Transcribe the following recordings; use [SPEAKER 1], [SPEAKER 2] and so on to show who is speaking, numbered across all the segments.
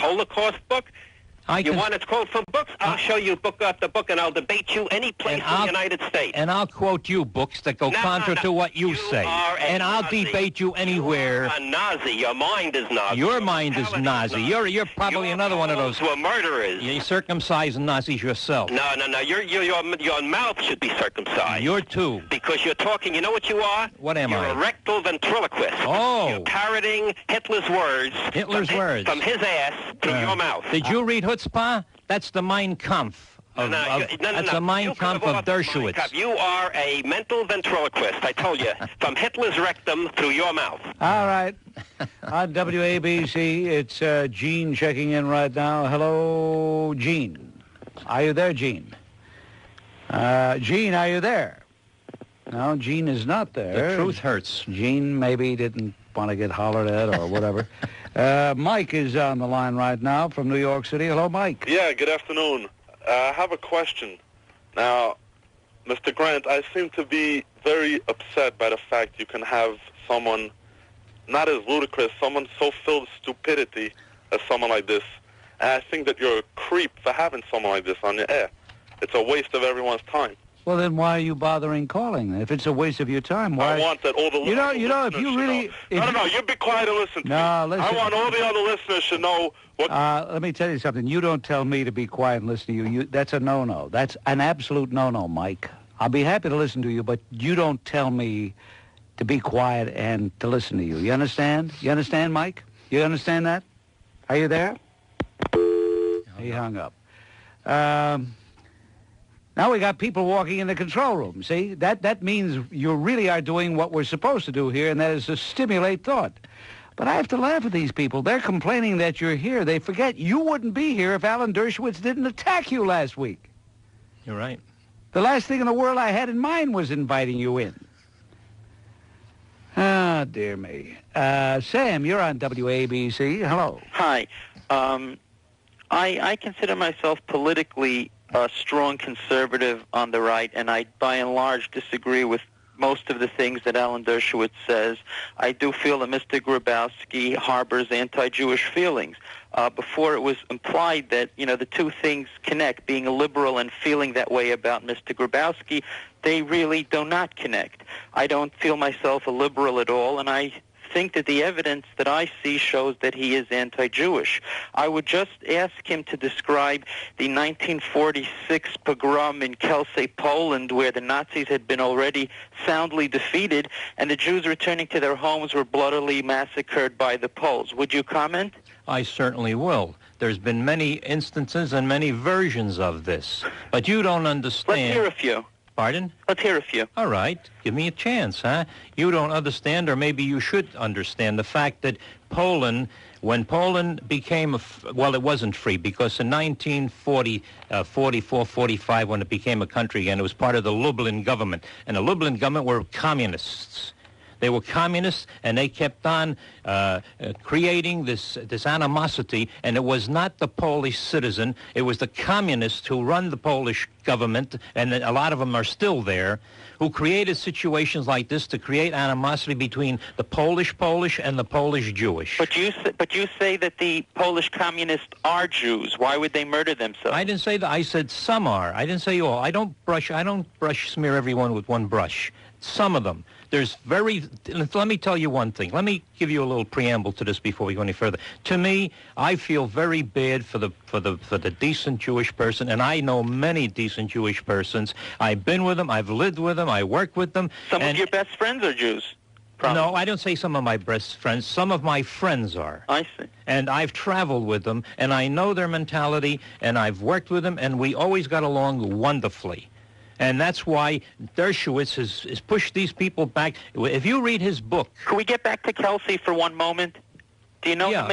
[SPEAKER 1] Holocaust book? You want it quote from books? I'll show you book after book, and I'll debate you any place in the United States.
[SPEAKER 2] And I'll quote you books that go counter to what you say. And I'll debate you anywhere.
[SPEAKER 1] You are a Nazi. Your mind is Nazi.
[SPEAKER 2] Your mind is Nazi. You're probably another one of those.
[SPEAKER 1] Who are murderers.
[SPEAKER 2] You circumcised Nazis yourself.
[SPEAKER 1] No. Your mouth should be circumcised.
[SPEAKER 2] You're too.
[SPEAKER 1] Because you're talking. You know what you are?
[SPEAKER 2] What am I?
[SPEAKER 1] You're a rectal ventriloquist.
[SPEAKER 2] Oh.
[SPEAKER 1] You're parroting Hitler's words.
[SPEAKER 2] Hitler's words.
[SPEAKER 1] From his ass to your mouth.
[SPEAKER 2] Did you read Chutzpah? That's the Mein Kampf. That's the Mein Kampf of Dershowitz.
[SPEAKER 1] You are a mental ventriloquist, I told you. From Hitler's rectum through your mouth.
[SPEAKER 3] All right. On WABC, it's Gene checking in right now. Hello, Gene. Are you there, Gene? Gene, are you there? No, Gene is not there.
[SPEAKER 2] The truth hurts.
[SPEAKER 3] Gene maybe didn't want to get hollered at or whatever. Mike is on the line right now from New York City. Hello, Mike.
[SPEAKER 4] Yeah, good afternoon. I have a question. Now, Mr. Grant, I seem to be very upset by the fact you can have someone not as ludicrous, someone so filled with stupidity as someone like this. And I think that you're a creep for having someone like this on your air. It's a waste of everyone's time.
[SPEAKER 3] Well, then why are you bothering calling? If it's a waste of your time, why?
[SPEAKER 4] I want that all the listeners
[SPEAKER 3] if you really...
[SPEAKER 4] No, you be quiet and listen to me.
[SPEAKER 3] Listen.
[SPEAKER 4] I want all the other listeners to know what...
[SPEAKER 3] Let me tell you something. You don't tell me to be quiet and listen to you. That's a no-no. That's an absolute no-no, Mike. I'll be happy to listen to you, but you don't tell me to be quiet and to listen to you. You understand? You understand, Mike? You understand that? Are you there? He hung up. Now we got people walking in the control room. See, that means you really are doing what we're supposed to do here, and that is to stimulate thought. But I have to laugh at these people. They're complaining that you're here. They forget you wouldn't be here if Alan Dershowitz didn't attack you last week.
[SPEAKER 2] You're right.
[SPEAKER 3] The last thing in the world I had in mind was inviting you in. Ah, dear me. Sam, you're on WABC. Hello.
[SPEAKER 5] Hi. I consider myself politically a strong conservative on the right, and I, by and large, disagree with most of the things that Alan Dershowitz says. I do feel that Mr. Grabowski harbors anti-Jewish feelings. Before it was implied that, the two things connect, being a liberal and feeling that way about Mr. Grabowski, they really do not connect. I don't feel myself a liberal at all, and I think that the evidence that I see shows that he is anti-Jewish. I would just ask him to describe the 1946 pogrom in Kielce, Poland, where the Nazis had been already soundly defeated, and the Jews returning to their homes were bloodily massacred by the Poles. Would you comment?
[SPEAKER 2] I certainly will. There's been many instances and many versions of this, but you don't understand.
[SPEAKER 5] Let's hear a few.
[SPEAKER 2] Pardon?
[SPEAKER 5] Let's hear a few.
[SPEAKER 2] All right. Give me a chance, huh? You don't understand, or maybe you should understand, the fact that Poland, when Poland became, it wasn't free, because in 1940, 44, 45, when it became a country again, it was part of the Lublin government. And the Lublin government were communists. They were communists, and they kept on creating this animosity, and it was not the Polish citizen, it was the communists who run the Polish government, and a lot of them are still there, who created situations like this to create animosity between the Polish and the Polish Jewish.
[SPEAKER 5] But you say that the Polish communists are Jews. Why would they murder themselves?
[SPEAKER 2] I didn't say that. I said some are. I didn't say all. I don't smear everyone with one brush. Some of them. Let me tell you one thing. Let me give you a little preamble to this before we go any further. To me, I feel very bad for the decent Jewish person, and I know many decent Jewish persons. I've been with them, I've lived with them, I work with them.
[SPEAKER 5] Some of your best friends are Jews. Probably.
[SPEAKER 2] No, I don't say some of my best friends. Some of my friends are.
[SPEAKER 5] I see.
[SPEAKER 2] And I've traveled with them, and I know their mentality, and I've worked with them, and we always got along wonderfully. And that's why Dershowitz has pushed these people back. If you read his book...
[SPEAKER 5] Can we get back to Kielce for one moment? Do you know how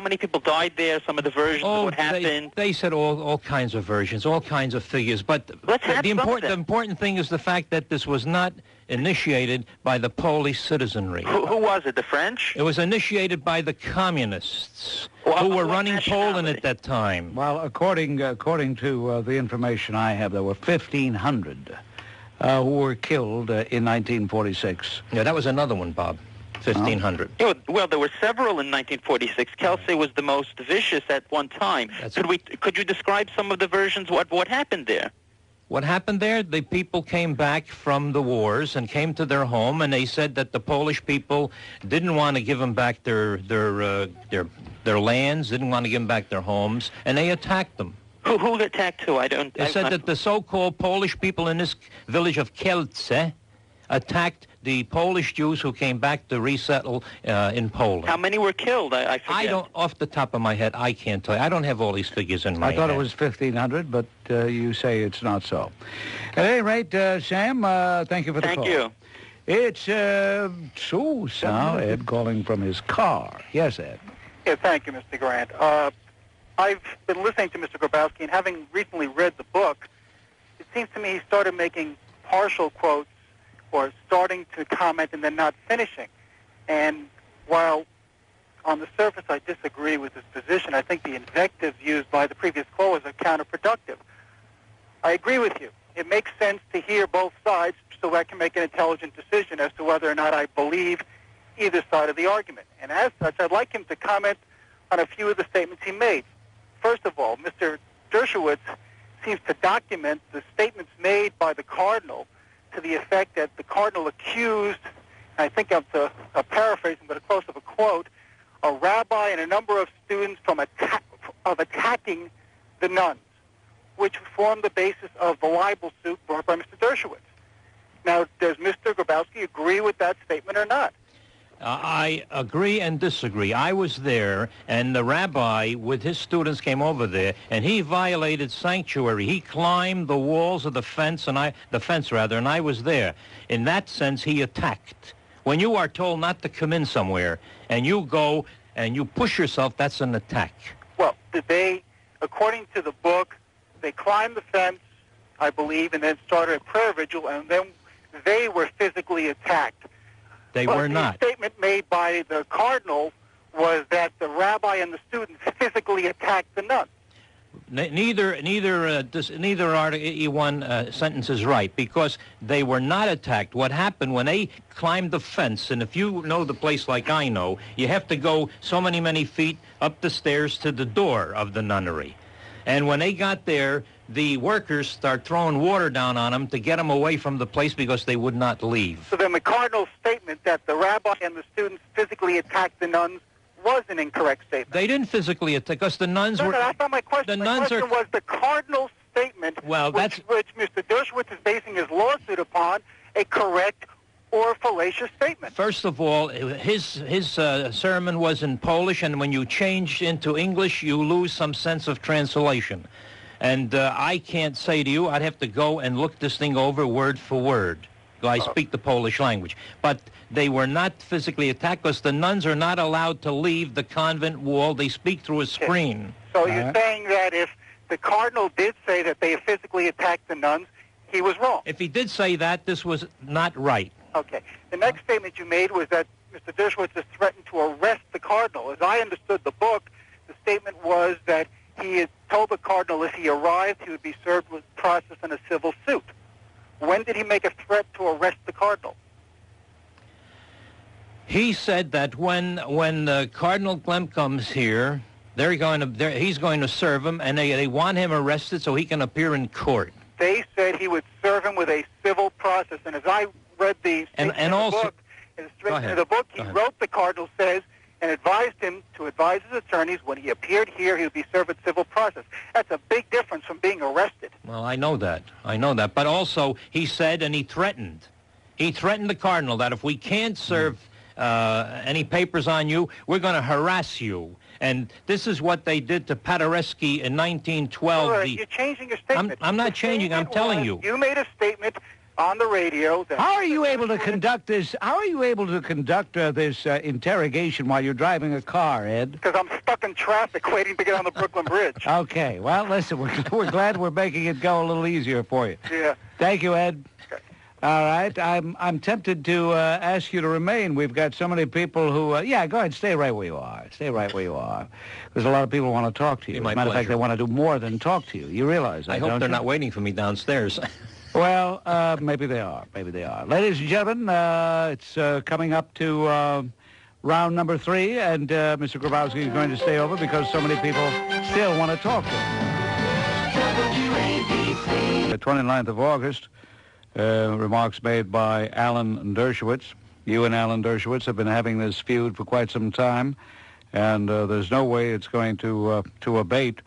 [SPEAKER 5] many people died there, some of the versions of what happened?
[SPEAKER 2] They said all kinds of versions, all kinds of figures. But the important thing is the fact that this was not initiated by the Polish citizenry.
[SPEAKER 5] Who was it, the French?
[SPEAKER 2] It was initiated by the communists who were running Poland at that time.
[SPEAKER 3] Well, according to the information I have, there were 1,500 who were killed in 1946.
[SPEAKER 2] Yeah, that was another one, Bob. 1,500.
[SPEAKER 5] Yeah, well, there were several in 1946. Kelsey was the most vicious at one time. Could you describe some of the versions? What happened there?
[SPEAKER 2] What happened there? The people came back from the wars and came to their home, and they said that the Polish people didn't want to give them back their lands, didn't want to give them back their homes, and they attacked them.
[SPEAKER 5] Who attacked who?
[SPEAKER 2] They said that the so-called Polish people in this village of Kielce attacked the Polish Jews who came back to resettle in Poland.
[SPEAKER 5] How many were killed? I forget.
[SPEAKER 2] I don't, off the top of my head, I can't tell you. I don't have all these figures in my head.
[SPEAKER 3] I thought it was 1,500, but you say it's not so. At any rate, Sam, thank you for the call.
[SPEAKER 5] Thank you.
[SPEAKER 3] It's now Ed calling from his car. Yes, Ed.
[SPEAKER 6] Yeah, thank you, Mr. Grant. I've been listening to Mr. Grabowski, and having recently read the book, it seems to me he started making partial quotes or starting to comment and then not finishing. And while on the surface I disagree with his position, I think the invectives used by the previous callers are counterproductive. I agree with you. It makes sense to hear both sides so I can make an intelligent decision as to whether or not I believe either side of the argument. And as such, I'd like him to comment on a few of the statements he made. First of all, Mr. Dershowitz seems to document the statements made by the Cardinal to the effect that the Cardinal accused, and I think I'm paraphrasing, but close of a quote, a rabbi and a number of students of attacking the nuns, which formed the basis of the libel suit brought by Mr. Dershowitz. Now, does Mr. Grabowski agree with that statement or not?
[SPEAKER 2] I agree and disagree. I was there, and the rabbi with his students came over there, and he violated sanctuary. He climbed the walls of the fence, and I was there. In that sense, he attacked. When you are told not to come in somewhere, and you go and you push yourself, that's an attack.
[SPEAKER 6] Well, did they, according to the book, they climbed the fence, I believe, and then started a prayer vigil, and then they were physically attacked.
[SPEAKER 2] They were not.
[SPEAKER 6] The statement made by the Cardinal was that the rabbi and the students physically attacked the nuns.
[SPEAKER 2] Neither sentence is right, because they were not attacked. What happened when they climbed the fence, and if you know the place like I know, you have to go so many feet up the stairs to the door of the nunnery. And when they got there, the workers start throwing water down on them to get them away from the place because they would not leave.
[SPEAKER 6] So then the Cardinal's statement that the rabbi and the students physically attacked the nuns was an incorrect statement.
[SPEAKER 2] They didn't physically attack, because the nuns were...
[SPEAKER 6] No, that's not my question. My question was the Cardinal's statement, which Mr. Dershowitz is basing his lawsuit upon, a correct or fallacious statement.
[SPEAKER 2] First of all, his sermon was in Polish, and when you change into English, you lose some sense of translation. And I can't say to you, I'd have to go and look this thing over word for word. I speak the Polish language. But they were not physically attacked, because the nuns are not allowed to leave the convent wall. They speak through a screen.
[SPEAKER 6] So you're saying that if the Cardinal did say that they physically attacked the nuns, he was wrong?
[SPEAKER 2] If he did say that, this was not right.
[SPEAKER 6] Okay. The next statement you made was that Mr. Dershowitz has threatened to arrest the Cardinal. As I understood the book, the statement was that he had told the Cardinal if he arrived, he would be served with process in a civil suit. When did he make a threat to arrest the Cardinal?
[SPEAKER 2] He said that when Cardinal Glemp comes here, he's going to serve him, and they want him arrested so he can appear in court.
[SPEAKER 6] They said he would serve him with a civil process, and as I read the statement in the book, he wrote, the Cardinal says, and advised him to advise his attorneys when he appeared here, he would be served with civil process. That's a big difference from being arrested.
[SPEAKER 2] Well, I know that. But also, he said, and he threatened the Cardinal that if we can't serve any papers on you, we're going to harass you. And this is what they did to Paderewski in 1912.
[SPEAKER 6] You're changing your statement.
[SPEAKER 2] I'm not changing. I'm telling you.
[SPEAKER 6] You made a statement on the radio.
[SPEAKER 3] How are you able to conduct this? How are you able to conduct this interrogation while you're driving a car, Ed?
[SPEAKER 6] Because I'm stuck in traffic waiting to get on the Brooklyn Bridge.
[SPEAKER 3] Okay. Well, listen, we're glad we're making it go a little easier for you.
[SPEAKER 6] Yeah.
[SPEAKER 3] Thank you, Ed.
[SPEAKER 6] Okay.
[SPEAKER 3] All right. I'm tempted to ask you to remain. We've got so many people who... go ahead. Stay right where you are. Stay right where you are. Because a lot of people want to talk to you. As a matter of fact, they want to do more than talk to you. You realize that,
[SPEAKER 2] I hope they're not waiting for me downstairs.
[SPEAKER 3] Well, maybe they are. Maybe they are. Ladies and gentlemen, it's coming up to round number 3, and Mr. Grabowski is going to stay over because so many people still want to talk to him. The 29th of August, remarks made by Alan Dershowitz. You and Alan Dershowitz have been having this feud for quite some time, and there's no way it's going to abate.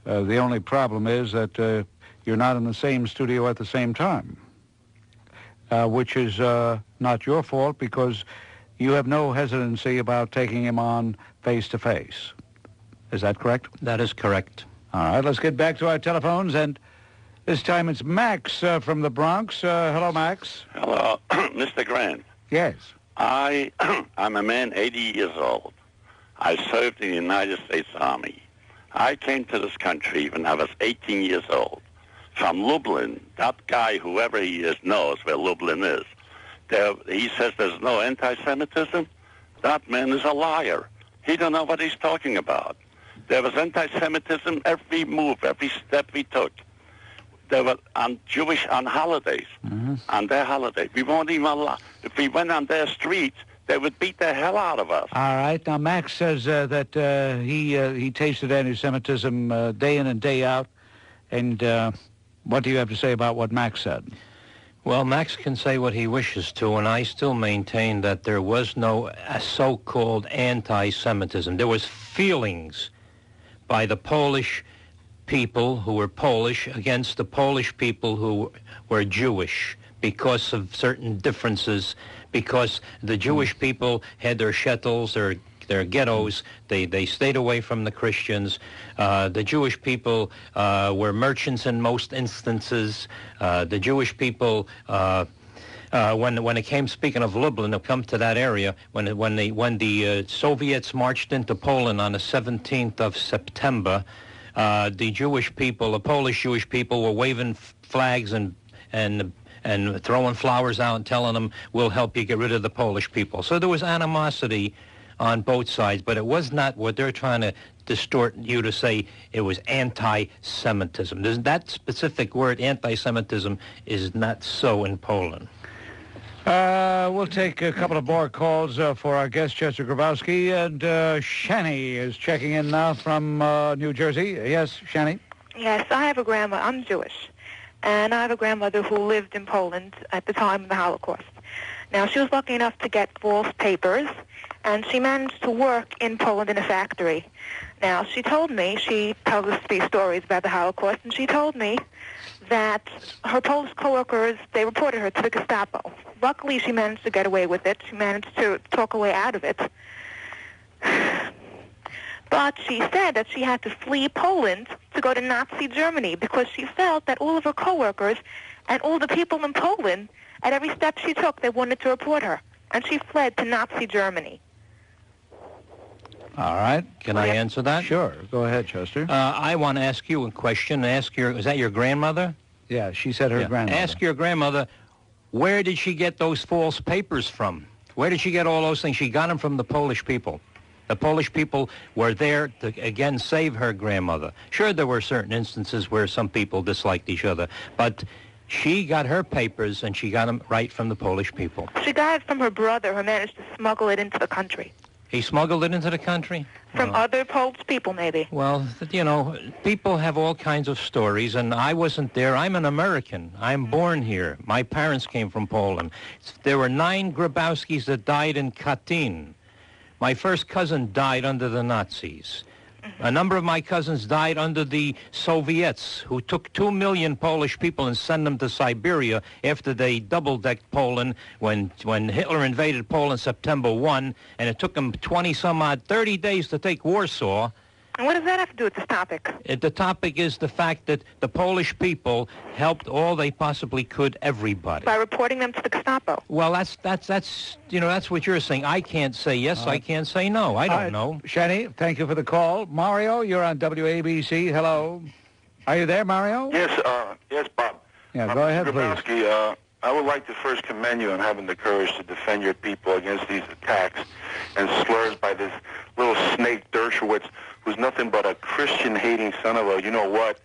[SPEAKER 3] The only problem is that you're not in the same studio at the same time, which is not your fault because you have no hesitancy about taking him on face-to-face. Is that correct?
[SPEAKER 2] That is correct.
[SPEAKER 3] All right, let's get back to our telephones, and this time it's Max from the Bronx. Hello, Max.
[SPEAKER 7] Hello, Mr. Grant.
[SPEAKER 3] Yes.
[SPEAKER 7] I'm a man 80 years old. I served in the United States Army. I came to this country when I was 18 years old. From Lublin, that guy, whoever he is, knows where Lublin is. He says there's no anti-Semitism. That man is a liar. He don't know what he's talking about. There was anti-Semitism every move, every step we took. There were on holidays, on their holiday. We won't even allow. If we went on their streets, they would beat the hell out of us.
[SPEAKER 3] All right. Now, Max says that he tasted anti-Semitism day in and day out. And what do you have to say about what Max said?
[SPEAKER 2] Well, Max can say what he wishes to, and I still maintain that there was no so-called anti-Semitism. There was feelings by the Polish people who were Polish against the Polish people who were Jewish because of certain differences, because the Jewish people had their shtetls, their ghettos. They stayed away from the Christians. The Jewish people were merchants in most instances. The Jewish people, when it came, speaking of Lublin, to come to that area, when the Soviets marched into Poland on the 17th of September, the Jewish people, the Polish Jewish people, were waving flags and throwing flowers out and telling them, "We'll help you get rid of the Polish people." So there was animosity on both sides, but it was not what they're trying to distort you to say it was anti-Semitism. That specific word, anti-Semitism, is not so in Poland.
[SPEAKER 3] We'll take a couple of more calls for our guest, Chester Grabowski, and Shani is checking in now from New Jersey. Yes, Shani?
[SPEAKER 8] Yes, I have a grandma. I'm Jewish, and I have a grandmother who lived in Poland at the time of the Holocaust. Now, she was lucky enough to get false papers, and she managed to work in Poland in a factory. Now, she told me, she tells us these stories about the Holocaust, and she told me that her Polish coworkers, they reported her to the Gestapo. Luckily, she managed to get away with it. She managed to talk her way out of it. But she said that she had to flee Poland to go to Nazi Germany because she felt that all of her coworkers and all the people in Poland, at every step she took, they wanted to report her. And she fled to Nazi Germany.
[SPEAKER 3] All right.
[SPEAKER 2] Can I answer that?
[SPEAKER 3] Sure. Go ahead, Chester.
[SPEAKER 2] I want to ask you a question. Is that your grandmother?
[SPEAKER 3] Yeah, she said her grandmother.
[SPEAKER 2] Ask your grandmother, where did she get those false papers from? Where did she get all those things? She got them from the Polish people. The Polish people were there to, again, save her grandmother. Sure, there were certain instances where some people disliked each other, but she got her papers, and she got them right from the Polish people.
[SPEAKER 8] She got it from her brother, who managed to smuggle it into the country.
[SPEAKER 2] He smuggled it into the country?
[SPEAKER 8] From other Polish people, maybe.
[SPEAKER 2] Well, you know, people have all kinds of stories, and I wasn't there. I'm an American. I'm born here. My parents came from Poland. There were 9 Grabowskis that died in Katyn. My first cousin died under the Nazis. A number of my cousins died under the Soviets, who took 2 million Polish people and sent them to Siberia after they double-decked Poland when Hitler invaded Poland September 1, and it took them 30 days to take Warsaw.
[SPEAKER 8] And what does that have to do with this topic?
[SPEAKER 2] The topic is the fact that the Polish people helped all they possibly could, everybody.
[SPEAKER 8] By reporting them to the Gestapo.
[SPEAKER 2] Well, that's you know, that's what you're saying. I can't say yes, I can't say no. I don't know.
[SPEAKER 3] Shani, thank you for the call. Mario, you're on WABC. Hello. Are you there, Mario?
[SPEAKER 9] Yes, yes, Bob.
[SPEAKER 3] Yeah, go ahead,
[SPEAKER 9] Grabowski,
[SPEAKER 3] please.
[SPEAKER 9] I would like to first commend you on having the courage to defend your people against these attacks and slurs by this little snake Dershowitz, who's nothing but a Christian-hating son of a you-know-what.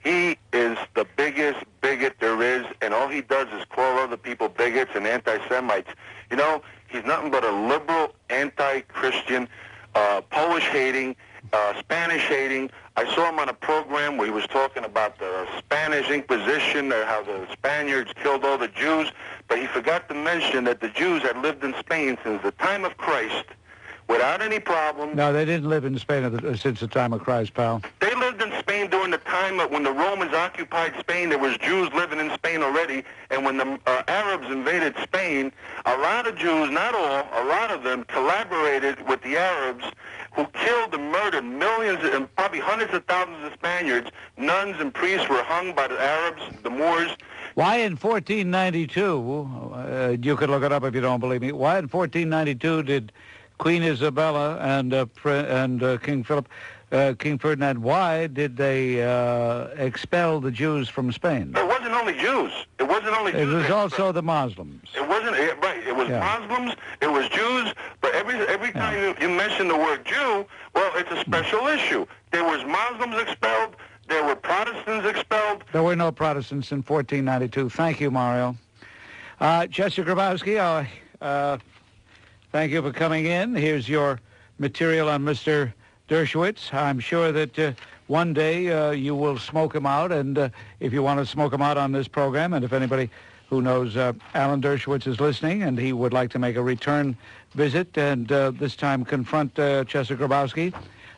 [SPEAKER 9] He is the biggest bigot there is, and all he does is call other people bigots and anti-Semites. You know, he's nothing but a liberal, anti-Christian, Polish-hating, Spanish-hating. I saw him on a program where he was talking about the Spanish Inquisition, or how the Spaniards killed all the Jews, but he forgot to mention that the Jews had lived in Spain since the time of Christ without any problem.
[SPEAKER 3] No, they didn't live in Spain since the time of Christ, pal.
[SPEAKER 9] They lived in Spain during the time when the Romans occupied Spain. There was Jews living in Spain already, and when the Arabs invaded Spain, a lot of Jews, not all, a lot of them collaborated with the Arabs, who killed and murdered millions and probably hundreds of thousands of Spaniards. Nuns and priests were hung by the Arabs, the Moors.
[SPEAKER 3] Why in 1492, you could look it up if you don't believe me, why in 1492 did Queen Isabella and King Philip, King Ferdinand, why did they expel the Jews from Spain?
[SPEAKER 9] It wasn't only Jews. It wasn't only Jews.
[SPEAKER 3] It was also the Muslims.
[SPEAKER 9] It wasn't, right. It was Muslims, it was Jews, but every time you mention the word Jew, well, it's a special issue. There was Muslims expelled, there were Protestants expelled.
[SPEAKER 3] There were no Protestants in 1492. Thank you, Mario. Chester Grabowski, thank you for coming in. Here's your material on Mr. Dershowitz. I'm sure that one day you will smoke him out, and if you want to smoke him out on this program, and if anybody who knows Alan Dershowitz is listening and he would like to make a return visit and this time confront Chester Grabowski,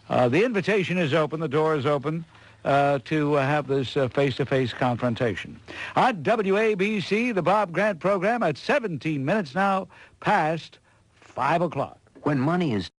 [SPEAKER 3] the invitation is open, the door is open to have this face-to-face confrontation. On WABC, the Bob Grant program at 17 minutes now past 5 o'clock.
[SPEAKER 10] When money is